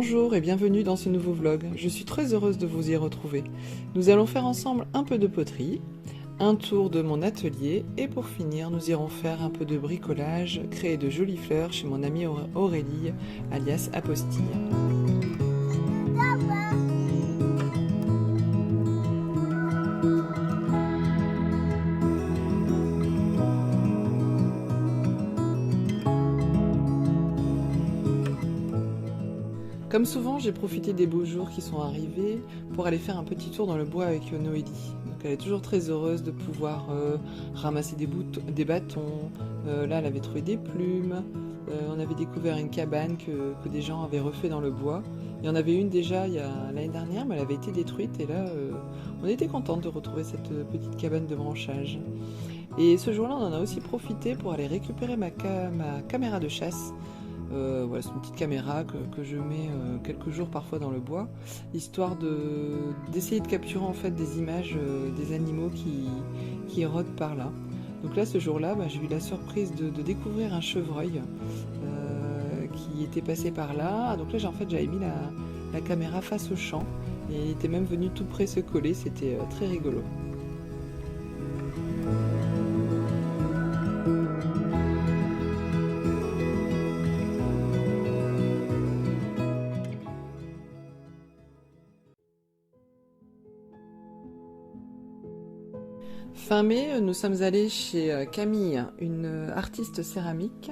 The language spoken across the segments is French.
Bonjour et bienvenue dans ce nouveau vlog. Je suis très heureuse de vous y retrouver. Nous allons faire ensemble un peu de poterie, un tour de mon atelier et pour finir, nous irons faire un peu de bricolage, créer de jolies fleurs chez mon amie Aurélie, alias Apostille. Comme souvent, j'ai profité des beaux jours qui sont arrivés pour aller faire un petit tour dans le bois avec Noélie. Donc elle est toujours très heureuse de pouvoir ramasser des bâtons. Là, elle avait trouvé des plumes. On avait découvert une cabane que des gens avaient refait dans le bois. Il y en avait une déjà l'année dernière, mais elle avait été détruite. Et là, on était contente de retrouver cette petite cabane de branchage. Et ce jour-là, on en a aussi profité pour aller récupérer ma caméra de chasse. Voilà, c'est une petite caméra que je mets quelques jours parfois dans le bois, histoire d'essayer de capturer en fait des images des animaux qui rôdent par là. Donc là, ce jour-là, j'ai eu la surprise de découvrir un chevreuil qui était passé par là. Donc là, j'avais mis la caméra face au champ et il était même venu tout près se coller, c'était très rigolo. Fin mai, nous sommes allés chez Camille, une artiste céramique,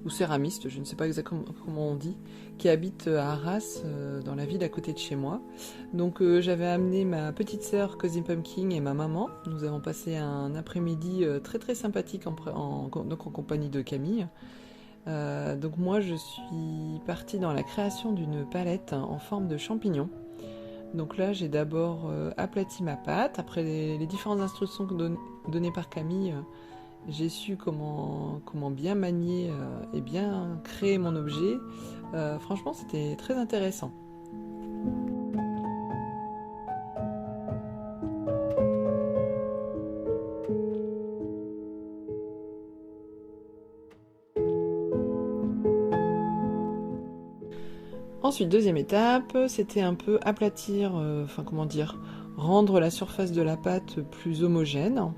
ou céramiste, je ne sais pas exactement comment on dit, qui habite à Arras, dans la ville à côté de chez moi. Donc j'avais amené ma petite sœur Cozy Pumpkin et ma maman. Nous avons passé un après-midi très très sympathique en compagnie de Camille. Donc moi je suis partie dans la création d'une palette en forme de champignon. Donc là, j'ai d'abord aplati ma pâte. Après les différentes instructions données par Camille, j'ai su comment bien manier et bien créer mon objet. Franchement, c'était très intéressant. Ensuite, deuxième étape, c'était un peu aplatir, rendre la surface de la pâte plus homogène.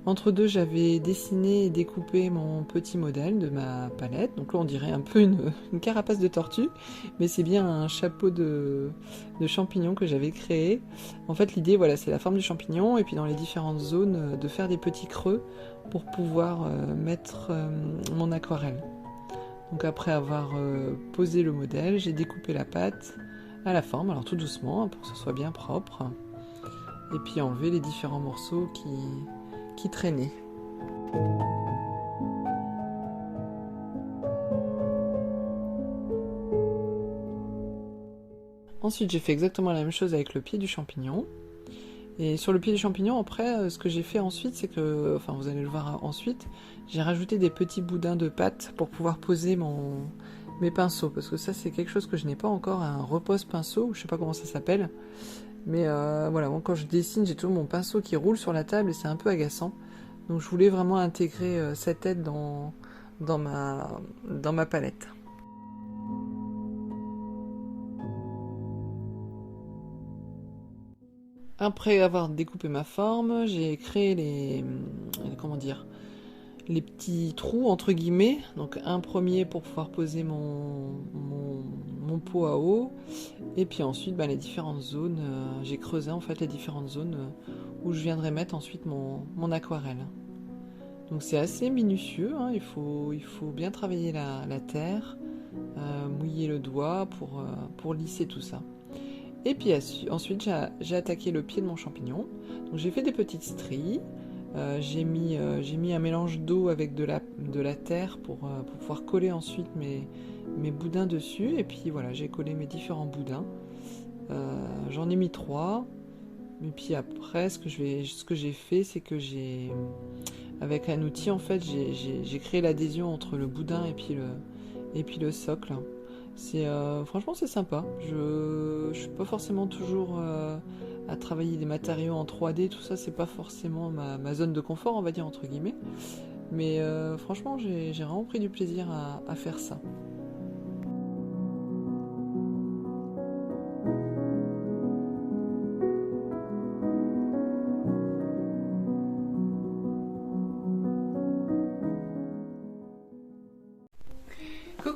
Entre deux, j'avais dessiné et découpé mon petit modèle de ma palette. Donc là, on dirait un peu une carapace de tortue, mais c'est bien un chapeau de champignon que j'avais créé. En fait, l'idée, voilà, c'est la forme du champignon et puis dans les différentes zones, de faire des petits creux pour pouvoir mettre mon aquarelle. Donc après avoir posé le modèle, j'ai découpé la pâte à la forme, alors tout doucement pour que ce soit bien propre, et puis enlever les différents morceaux qui traînaient. Ensuite j'ai fait exactement la même chose avec le pied du champignon. Et sur le pied du champignon, après, ce que j'ai fait ensuite, c'est que, enfin vous allez le voir ensuite, j'ai rajouté des petits boudins de pâte pour pouvoir poser mes pinceaux. Parce que ça, c'est quelque chose que je n'ai pas encore, un repose-pinceau, je sais pas comment ça s'appelle. Mais voilà, moi, quand je dessine, j'ai toujours mon pinceau qui roule sur la table et c'est un peu agaçant. Donc je voulais vraiment intégrer cette aide dans ma palette. Après avoir découpé ma forme, j'ai créé les petits trous entre guillemets. Donc un premier pour pouvoir poser mon pot à eau. Et puis ensuite les différentes zones, j'ai creusé en fait les différentes zones où je viendrai mettre ensuite mon aquarelle. Donc c'est assez minutieux, hein, il faut bien travailler la terre, mouiller le doigt pour lisser tout ça. Et puis ensuite j'ai attaqué le pied de mon champignon. Donc j'ai fait des petites stries. J'ai mis un mélange d'eau avec de la terre pour pouvoir coller ensuite mes boudins dessus. Et puis voilà, j'ai collé mes différents boudins. J'en ai mis 3. Et puis après, ce que j'ai fait, c'est que avec un outil, en fait, j'ai créé l'adhésion entre le boudin et puis le socle. Franchement, c'est sympa. Je suis pas forcément toujours à travailler des matériaux en 3D, tout ça, c'est pas forcément ma zone de confort, on va dire, entre guillemets. Mais franchement, j'ai vraiment pris du plaisir à faire ça.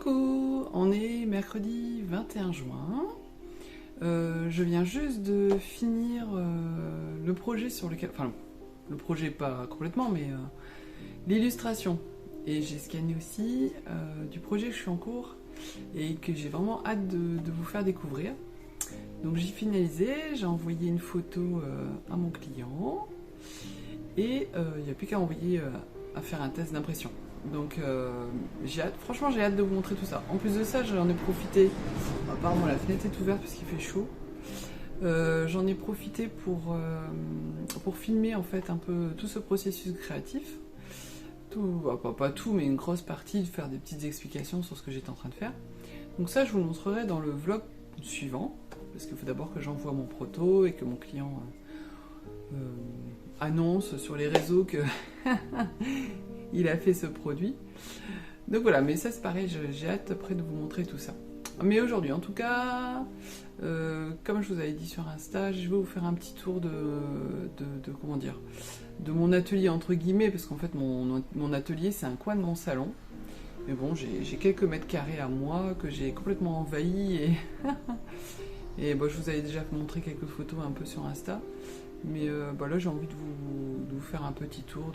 Coucou, on est mercredi 21 juin. Je viens juste de finir le projet sur lequel... Enfin, le projet pas complètement, mais l'illustration. Et j'ai scanné aussi du projet que je suis en cours et que j'ai vraiment hâte de vous faire découvrir. Donc j'ai finalisé, j'ai envoyé une photo à mon client et il n'y a plus qu'à envoyer à faire un test d'impression. Donc j'ai hâte, franchement j'ai hâte de vous montrer tout ça. En plus de ça, j'en ai profité, apparemment la fenêtre est ouverte parce qu'il fait chaud. J'en ai profité pour filmer en fait un peu tout ce processus créatif. Tout, pas tout, mais une grosse partie, de faire des petites explications sur ce que j'étais en train de faire. Donc ça, je vous le montrerai dans le vlog suivant, parce qu'il faut d'abord que j'envoie mon proto et que mon client annonce sur les réseaux que il a fait ce produit. Donc voilà, mais ça c'est pareil, j'ai hâte après de vous montrer tout ça. Mais aujourd'hui, en tout cas, comme je vous avais dit sur Insta, je vais vous faire un petit tour de comment dire, de mon atelier entre guillemets, parce qu'en fait mon atelier c'est un coin de mon salon. Mais bon, j'ai quelques mètres carrés à moi que j'ai complètement envahi et et bon, je vous avais déjà montré quelques photos un peu sur Insta. Mais là j'ai envie de vous faire un petit tour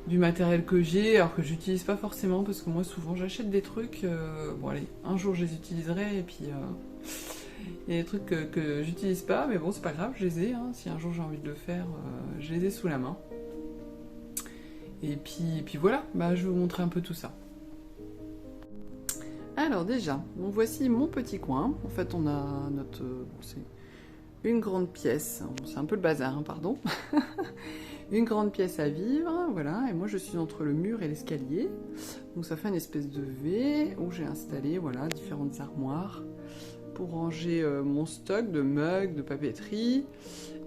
du matériel que j'ai, alors que j'utilise pas forcément, parce que moi souvent j'achète des trucs, bon allez, un jour je les utiliserai, et puis il y a des trucs que j'utilise pas, mais bon c'est pas grave, je les ai, hein, si un jour j'ai envie de le faire, je les ai sous la main. Et puis voilà, je vais vous montrer un peu tout ça. Alors déjà, bon, voici mon petit coin, en fait on a notre... c'est une grande pièce, c'est un peu le bazar, hein, pardon. Une grande pièce à vivre, voilà, et moi je suis entre le mur et l'escalier, donc ça fait une espèce de V où j'ai installé, voilà, différentes armoires pour ranger mon stock de mugs, de papeterie,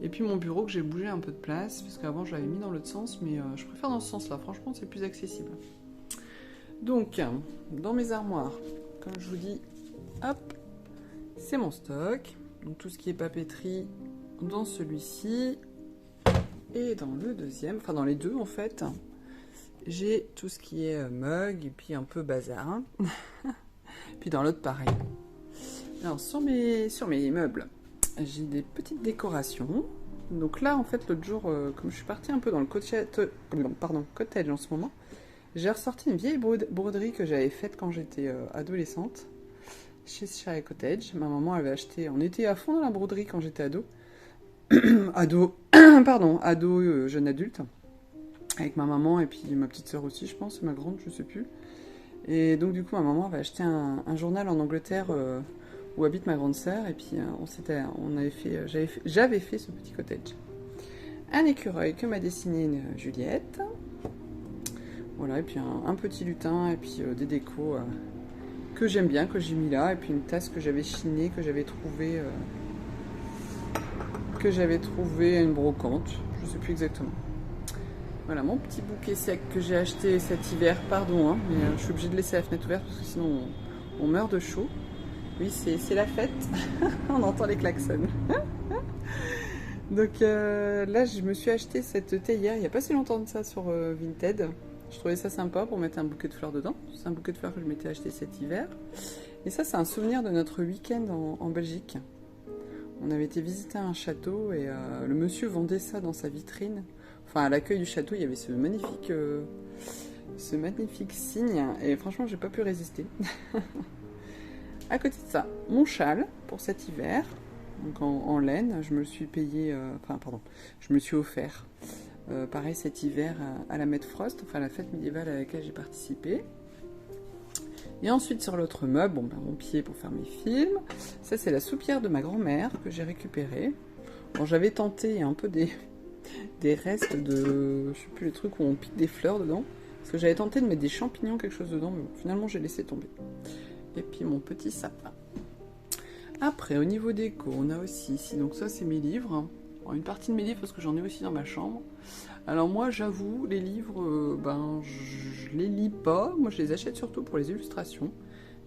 et puis mon bureau que j'ai bougé un peu de place, parce qu'avant je l'avais mis dans l'autre sens, mais je préfère dans ce sens-là, franchement c'est plus accessible. Donc, dans mes armoires, comme je vous dis, hop, c'est mon stock, donc tout ce qui est papeterie dans celui-ci. Et dans le deuxième, enfin dans les deux en fait, j'ai tout ce qui est mug et puis un peu bazar. Hein. Puis dans l'autre pareil. Alors sur mes meubles, j'ai des petites décorations. Donc là en fait l'autre jour, comme je suis partie un peu dans le cottage en ce moment, j'ai ressorti une vieille broderie que j'avais faite quand j'étais adolescente chez Shire Cottage. Ma maman avait acheté, on était à fond dans la broderie quand j'étais ado. ado, jeune adulte, avec ma maman et puis ma petite sœur aussi, je pense, ma grande, je sais plus. Et donc du coup, ma maman avait acheté un journal en Angleterre où habite ma grande sœur, et puis j'avais fait ce petit cottage. Un écureuil que m'a dessiné Juliette. Voilà, et puis un petit lutin, et puis des décos que j'aime bien, que j'ai mis là, et puis une tasse que j'avais chinée, que j'avais trouvée à une brocante, je sais plus exactement. Voilà mon petit bouquet sec que j'ai acheté cet hiver, pardon, hein, mais je suis obligée de laisser la fenêtre ouverte parce que sinon on meurt de chaud. Oui, c'est la fête, on entend les klaxons. Donc là, je me suis acheté cette théière il n'y a pas si longtemps de ça sur Vinted. Je trouvais ça sympa pour mettre un bouquet de fleurs dedans. C'est un bouquet de fleurs que je m'étais acheté cet hiver. Et ça, c'est un souvenir de notre week-end en Belgique. On avait été visiter un château et le monsieur vendait ça dans sa vitrine. Enfin, à l'accueil du château, il y avait ce magnifique signe. Et franchement, j'ai pas pu résister. À côté de ça, mon châle pour cet hiver. Donc en laine, je me le suis payé... je me le suis offert. Pareil cet hiver à la Met Frost, enfin la fête médiévale à laquelle j'ai participé. Et ensuite sur l'autre meuble, mon pied pour faire mes films. Ça c'est la soupière de ma grand-mère que j'ai récupérée. Bon, j'avais tenté un peu des restes de, je sais plus, les trucs où on pique des fleurs dedans. Parce que j'avais tenté de mettre des champignons, quelque chose dedans, mais bon, finalement j'ai laissé tomber. Et puis mon petit sapin. Après au niveau déco, on a aussi ici, donc ça c'est mes livres. Bon, une partie de mes livres parce que j'en ai aussi dans ma chambre. Alors moi j'avoue, les livres, je les lis pas, moi je les achète surtout pour les illustrations.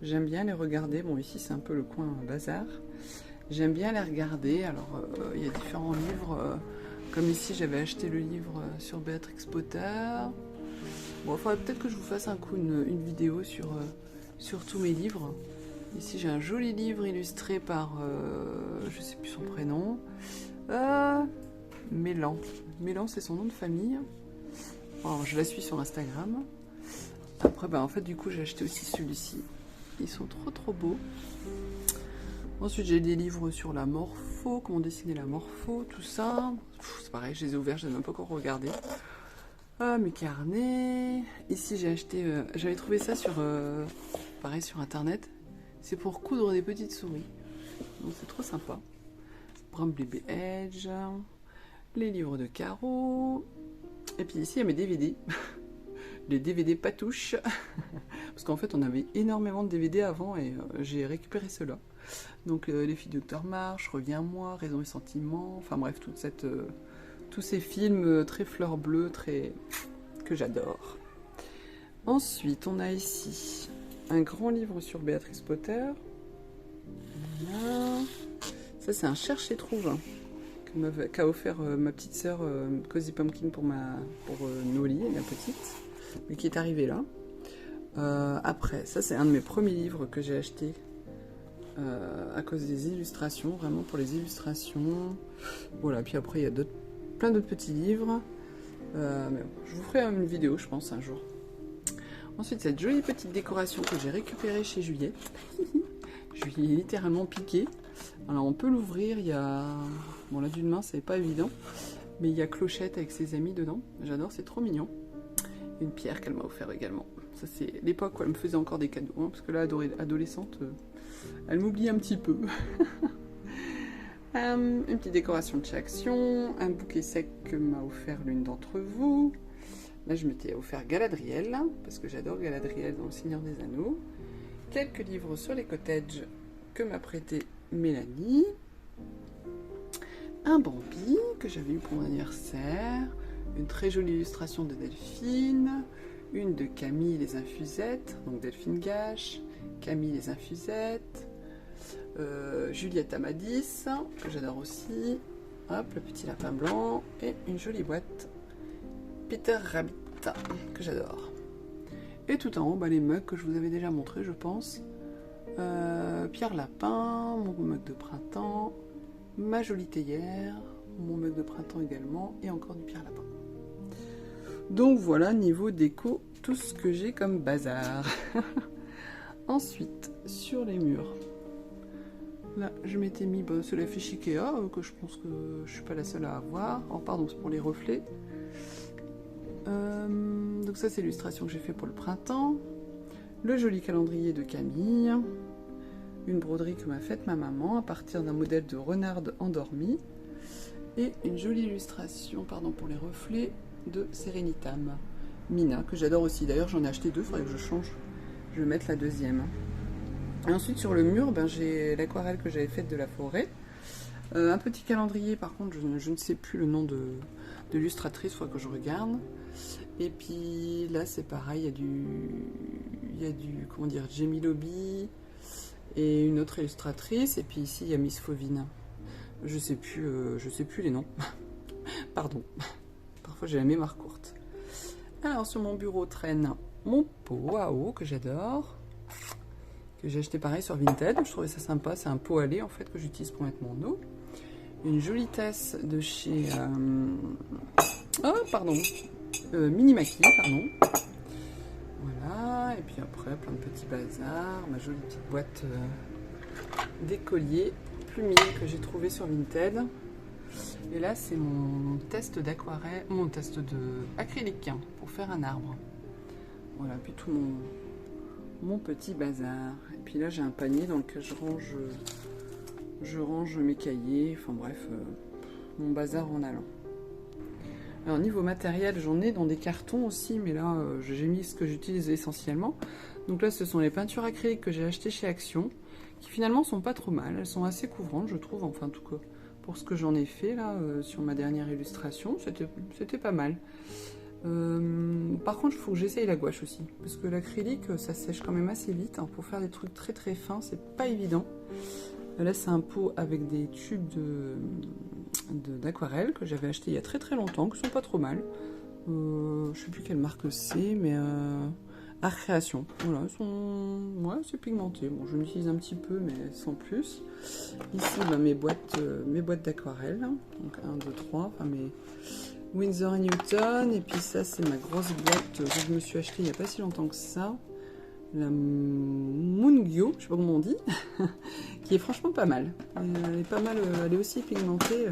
J'aime bien les regarder, bon ici c'est un peu le coin bazar. J'aime bien les regarder, alors il y a différents livres, comme ici j'avais acheté le livre sur Béatrix Potter. Bon, il faudrait peut-être que je vous fasse un coup une vidéo sur sur tous mes livres. Ici j'ai un joli livre illustré par, je sais plus son prénom, Mélan. Mélan c'est son nom de famille. Alors, je la suis sur Instagram. Après bah, en fait du coup j'ai acheté aussi celui-ci. Ils sont trop beaux. Ensuite j'ai des livres sur la morpho, comment dessiner la morpho, tout ça. C'est pareil, je les ai ouverts, je n'ai même pas encore regardé. Ah, mes carnets. Ici j'ai acheté, j'avais trouvé ça sur, pareil sur internet. C'est pour coudre des petites souris. Donc c'est trop sympa. Brown Baby Edge. Les livres de Caro. Et puis ici il y a mes DVD. Les DVD Patouche. Parce qu'en fait on avait énormément de DVD avant et j'ai récupéré ceux-là. Donc Les filles de Dr Marsh, Reviens-moi, Raison et Sentiment. Enfin bref, tous ces films très fleur bleue, que j'adore. Ensuite on a ici un grand livre sur Béatrix Potter. Voilà. Ça c'est un cherche et trouve qu'a offert ma petite sœur Cozy Pumpkin pour Noli, la petite, mais qui est arrivée là. Après, ça c'est un de mes premiers livres que j'ai acheté à cause des illustrations, vraiment pour les illustrations. Voilà, puis après il y a plein d'autres petits livres. Mais bon, je vous ferai une vidéo, je pense, un jour. Ensuite, cette jolie petite décoration que j'ai récupérée chez Juliette. Je lui ai littéralement piqué. Alors, on peut l'ouvrir. Il y a... Bon, là, d'une main, c'est pas évident. Mais il y a Clochette avec ses amis dedans. J'adore, c'est trop mignon. Une pierre qu'elle m'a offert également. Ça, c'est l'époque où elle me faisait encore des cadeaux. Hein, parce que là, adolescente, elle m'oublie un petit peu. Une petite décoration de chez Action. Un bouquet sec que m'a offert l'une d'entre vous. Là, je m'étais offert Galadriel, parce que j'adore Galadriel dans Le Seigneur des Anneaux. Quelques livres sur les cottages que m'a prêté Mélanie. Un Bambi que j'avais eu pour mon anniversaire. Une très jolie illustration de Delphine. Une de Camille les Infusettes, donc Delphine Gache. Camille les Infusettes. Juliette Amadis, que j'adore aussi. Hop, le petit lapin blanc. Et une jolie boîte. Peter Rabbit, que j'adore. Et tout en haut, bah, les mugs que je vous avais déjà montré, je pense. Pierre Lapin, mon mug de printemps, ma jolie théière, mon mug de printemps également, et encore du Pierre Lapin. Donc voilà, niveau déco, tout ce que j'ai comme bazar. Ensuite, sur les murs, là, je m'étais mis c'est la fiche Ikea, que je pense que je suis pas la seule à avoir. Oh, pardon, c'est pour les reflets. Donc ça c'est l'illustration que j'ai fait pour le printemps. Le joli calendrier de Camille. Une broderie que m'a faite ma maman à partir d'un modèle de renarde endormie. Et une jolie illustration, pardon, pour les reflets de Serenitam. Mina, que j'adore aussi. D'ailleurs j'en ai acheté deux, il faudrait que je change. Je vais mettre la deuxième. Et ensuite sur le mur, j'ai l'aquarelle que j'avais faite de la forêt. Un petit calendrier, par contre je ne sais plus le nom de l'illustratrice, il faudra que je regarde. Et puis là c'est pareil, il y a du comment dire, Jamie Lobby et une autre illustratrice, et puis ici il y a Miss Fauvine. Je sais plus les noms. Pardon. Parfois j'ai la mémoire courte. Alors sur mon bureau traîne mon pot à eau que j'adore, que j'ai acheté pareil sur Vinted. Je trouvais ça sympa, c'est un pot à lait en fait que j'utilise pour mettre mon eau. Une jolie tasse de chez Mini Maki, pardon. Voilà, et puis après plein de petits bazars, ma jolie petite boîte d'écolier plumier que j'ai trouvé sur Vinted. Et là c'est mon test d'aquarelle, mon test de acrylique pour faire un arbre. Voilà, puis tout mon petit bazar. Et puis là j'ai un panier dans lequel je range mes cahiers, enfin bref, mon bazar en allant. Alors niveau matériel, j'en ai dans des cartons aussi, mais là j'ai mis ce que j'utilise essentiellement. Donc là ce sont les peintures acryliques que j'ai achetées chez Action, qui finalement sont pas trop mal, elles sont assez couvrantes je trouve, enfin en tout cas pour ce que j'en ai fait là sur ma dernière illustration, c'était pas mal. Par contre il faut que j'essaye la gouache aussi, parce que l'acrylique ça sèche quand même assez vite, hein, pour faire des trucs très très fins, c'est pas évident. Là c'est un pot avec des tubes d'aquarelle que j'avais acheté il y a très très longtemps, qui sont pas trop mal. Je sais plus quelle marque c'est, mais Art Création. Voilà, ouais, c'est pigmenté. Bon, je l'utilise un petit peu, mais sans plus. Ici, bah, mes boîtes d'aquarelle. Donc 1, 2, 3. Enfin, mes Winsor & Newton. Et puis ça, c'est ma grosse boîte que je me suis achetée il n'y a pas si longtemps que ça. La Mungyo, je sais pas comment on dit, qui est franchement pas mal. Elle est pas mal, elle est aussi pigmentée.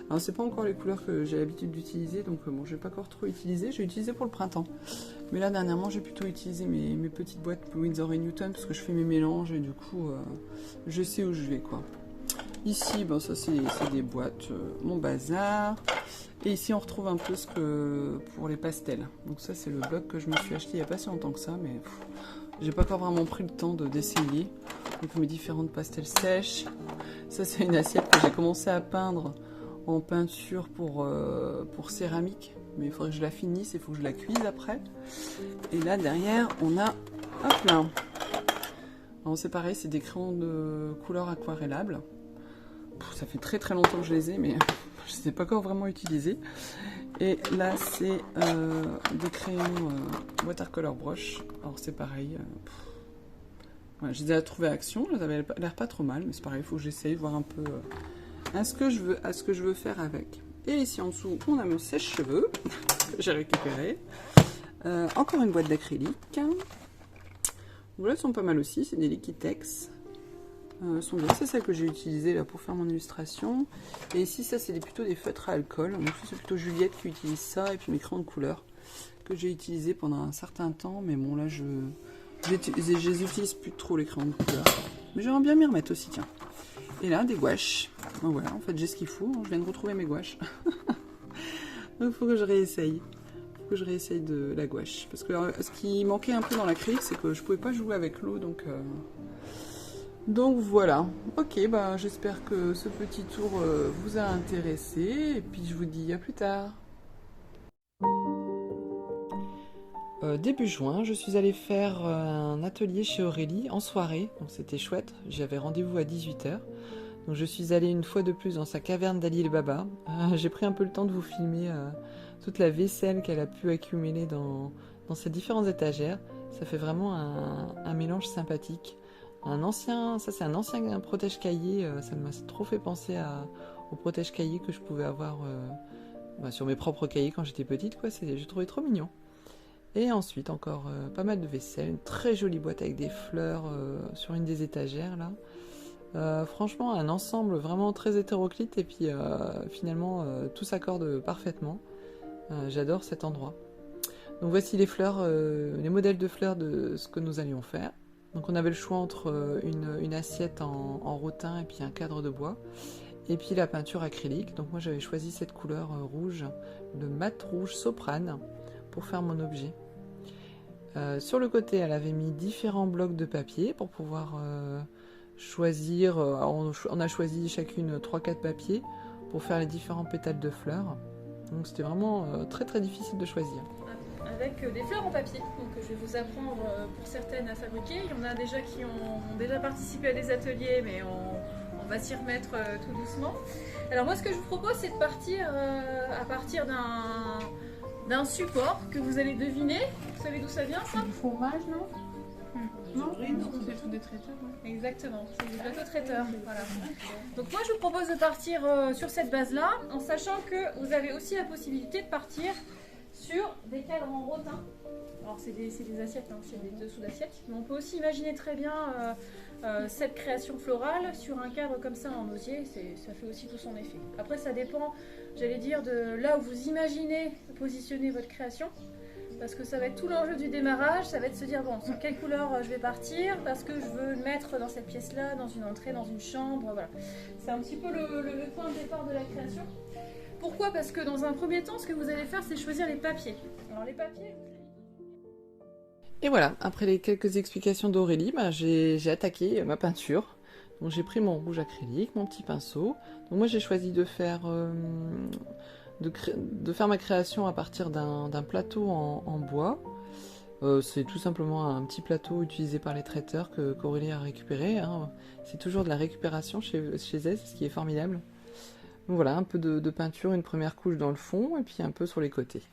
Alors c'est pas encore les couleurs que j'ai l'habitude d'utiliser, donc bon, je vais pas encore trop utiliser. J'ai utilisé pour le printemps, mais là dernièrement j'ai plutôt utilisé mes petites boîtes Winsor & Newton parce que je fais mes mélanges et du coup je sais où je vais quoi. Ici, bon, ça c'est des boîtes, mon bazar. Et ici on retrouve un peu ce que pour les pastels. Donc ça c'est le bloc que je me suis acheté il n'y a pas si longtemps que ça, mais j'ai pas encore vraiment pris le temps d'essayer. Donc mes différentes pastels sèches. Ça c'est une assiette que j'ai commencé à peindre en peinture pour céramique. Mais il faudrait que je la finisse, il faut que je la cuise après. Et là derrière on a, hop là. Alors c'est pareil, c'est des crayons de couleur aquarellables. Ça fait très longtemps que je les ai, mais je ne les ai pas encore vraiment utilisés. Et là, c'est des crayons watercolor brush. Alors c'est pareil. Voilà, je les ai trouvés à Action. Elles avaient l'air pas trop mal, mais c'est pareil, il faut que j'essaye de voir un peu à ce que je veux faire avec. Et ici en dessous, on a mon sèche-cheveux que j'ai récupéré. Encore une boîte d'acrylique. Voilà, elles sont pas mal aussi. C'est des Liquitex. Sont bien, c'est celle que j'ai utilisée là pour faire mon illustration. Et ici, ça c'est plutôt des feutres à alcool. Donc c'est plutôt Juliette qui utilise ça, et puis mes crayons de couleur que j'ai utilisé pendant un certain temps. Mais bon, là je les utilise plus trop les crayons de couleur. Mais j'aimerais bien m'y remettre aussi, tiens. Et là, des gouaches. Donc voilà, en fait j'ai ce qu'il faut. Je viens de retrouver mes gouaches. Donc il faut que je réessaye. De la gouache. Parce que ce qui manquait un peu dans l'acrylique, c'est que je pouvais pas jouer avec l'eau, donc voilà, ok, bah, j'espère que ce petit tour vous a intéressé, et puis je vous dis à plus tard. Début juin, je suis allée faire un atelier chez Aurélie en soirée, donc c'était chouette, j'avais rendez-vous à 18 h. Donc je suis allée une fois de plus dans sa caverne d'Ali el Baba. J'ai pris un peu le temps de vous filmer toute la vaisselle qu'elle a pu accumuler dans ses différentes étagères. Ça fait vraiment un mélange sympathique. Ça c'est un ancien protège-cahier, ça m'a trop fait penser au protège-cahier que je pouvais avoir sur mes propres cahiers quand j'étais petite, quoi. J'ai trouvé trop mignon. Et ensuite encore pas mal de vaisselle, une très jolie boîte avec des fleurs sur une des étagères là. Franchement un ensemble vraiment très hétéroclite et puis finalement tout s'accorde parfaitement. J'adore cet endroit. Donc voici les fleurs, les modèles de fleurs de ce que nous allions faire. Donc on avait le choix entre une assiette en rotin et puis un cadre de bois. Et puis la peinture acrylique. Donc moi j'avais choisi cette couleur rouge, le mat rouge soprane, pour faire mon objet. Sur le côté, elle avait mis différents blocs de papier pour pouvoir choisir. On a choisi chacune 3-4 papiers pour faire les différents pétales de fleurs. Donc c'était vraiment très difficile de choisir. Avec des fleurs en papier, donc je vais vous apprendre pour certaines à fabriquer. Il y en a déjà qui ont déjà participé à des ateliers, mais on va s'y remettre tout doucement. Alors moi ce que je vous propose c'est de partir à partir d'un support que vous allez deviner. Vous savez d'où ça vient ça? Du fromage, non? Non, c'est tout des traiteurs. hein. Exactement, c'est du plateau traiteur. Voilà. Donc moi je vous propose de partir sur cette base là, en sachant que vous avez aussi la possibilité de partir sur des cadres en rotin. Alors c'est des assiettes, hein, c'est des dessous d'assiettes. Mais on peut aussi imaginer très bien cette création florale sur un cadre comme ça en osier, ça fait aussi tout son effet. Après ça dépend, j'allais dire, de là où vous imaginez positionner votre création. Parce que ça va être tout l'enjeu du démarrage, ça va être de se dire bon, sur quelle couleur je vais partir, parce que je veux le mettre dans cette pièce-là, dans une entrée, dans une chambre, voilà. C'est un petit peu le point de départ de la création. Pourquoi? Parce que dans un premier temps, ce que vous allez faire, c'est choisir les papiers. Alors les papiers... Et voilà, après les quelques explications d'Aurélie, j'ai attaqué ma peinture. Donc j'ai pris mon rouge acrylique, mon petit pinceau. Donc moi j'ai choisi de faire ma création à partir d'un plateau en bois. C'est tout simplement un petit plateau utilisé par les traiteurs qu'Aurélie a récupéré. Hein. C'est toujours de la récupération chez elle, c'est ce qui est formidable. Donc voilà, un peu de peinture, une première couche dans le fond et puis un peu sur les côtés.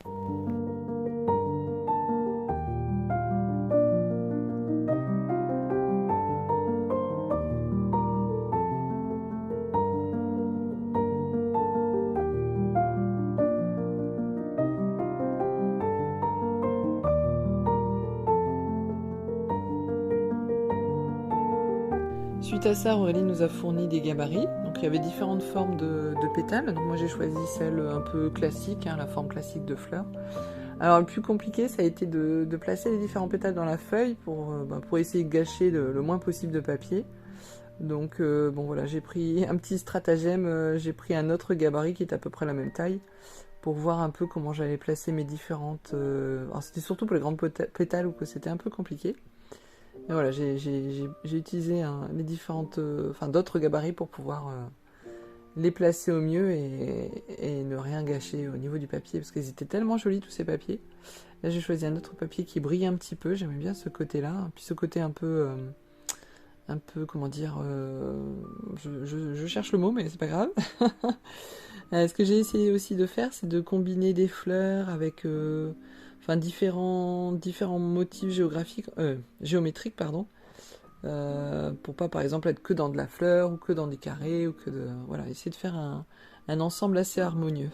Suite à ça, Aurélie nous a fourni des gabarits. Donc il y avait différentes formes de pétales. Donc moi j'ai choisi celle un peu classique, hein, la forme classique de fleurs. Alors le plus compliqué, ça a été de placer les différents pétales dans la feuille pour essayer de gâcher le moins possible de papier. Donc bon voilà, j'ai pris un petit stratagème, j'ai pris un autre gabarit qui est à peu près la même taille pour voir un peu comment j'allais placer mes différentes... Alors c'était surtout pour les grandes pétales où c'était un peu compliqué. Et voilà, j'ai utilisé les différentes, d'autres gabarits pour pouvoir les placer au mieux et ne rien gâcher au niveau du papier parce qu'ils étaient tellement jolis tous ces papiers. Là j'ai choisi un autre papier qui brille un petit peu, j'aimais bien ce côté-là, puis ce côté un peu comment dire, je cherche le mot mais c'est pas grave. Ce que j'ai essayé aussi de faire, c'est de combiner des fleurs avec différents motifs géométriques, pardon, pour pas par exemple être que dans de la fleur ou que dans des carrés ou voilà, essayer de faire un ensemble assez harmonieux.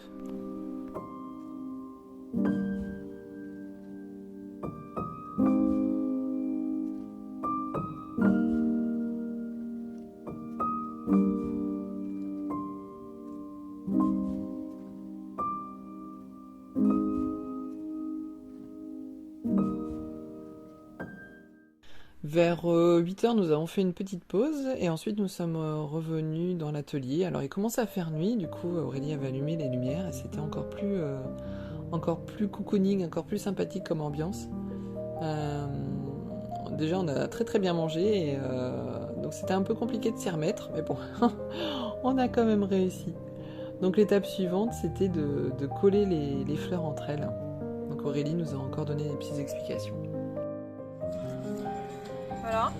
Vers 8h, nous avons fait une petite pause et ensuite nous sommes revenus dans l'atelier. Alors il commençait à faire nuit, du coup Aurélie avait allumé les lumières et c'était encore plus cocooning, encore plus sympathique comme ambiance. Déjà on a très très bien mangé et donc c'était un peu compliqué de s'y remettre, mais bon, on a quand même réussi. Donc l'étape suivante c'était de coller les fleurs entre elles. Donc Aurélie nous a encore donné des petites explications. Voilà.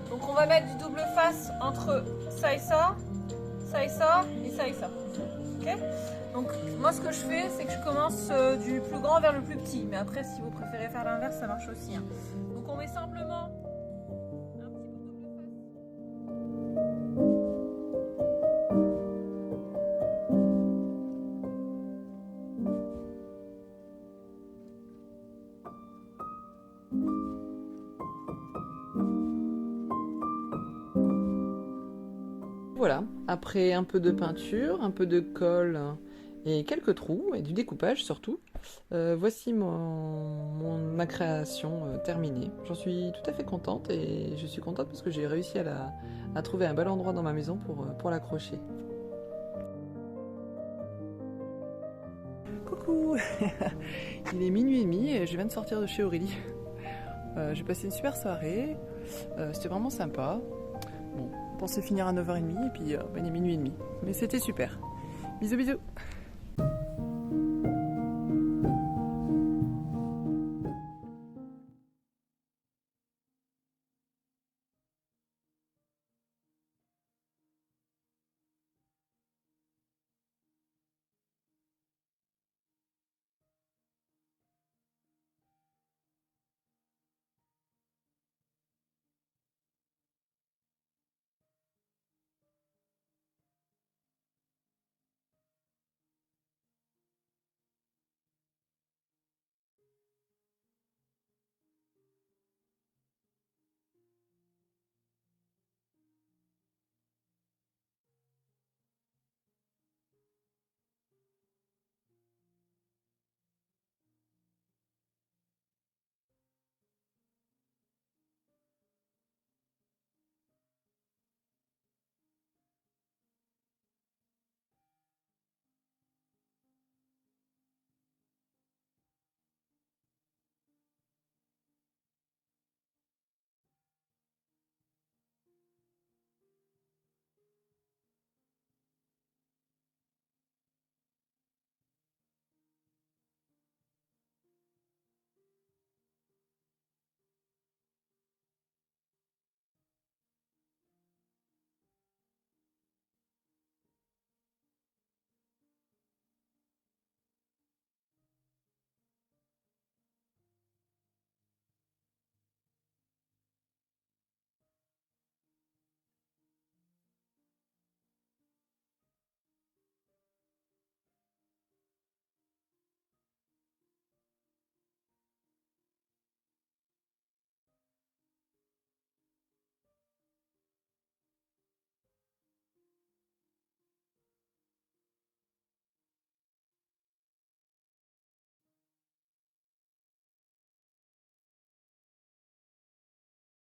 Donc on va mettre du double face entre ça et ça, ça et ça, et ça et ça. Ok ? Donc moi ce que je fais, c'est que je commence du plus grand vers le plus petit. Mais après, si vous préférez faire l'inverse, ça marche aussi. Hein. Donc on met simplement un petit peu de double face. Voilà, après un peu de peinture, un peu de colle et quelques trous, et du découpage surtout, voici ma création terminée. J'en suis tout à fait contente et je suis contente parce que j'ai réussi à trouver un bel endroit dans ma maison pour l'accrocher. Coucou. Il est minuit et demi et je viens de sortir de chez Aurélie. J'ai passé une super soirée, c'était vraiment sympa. Bon, on pensait finir à 9h30 et puis il est minuit et demi. Mais c'était super. Bisous bisous.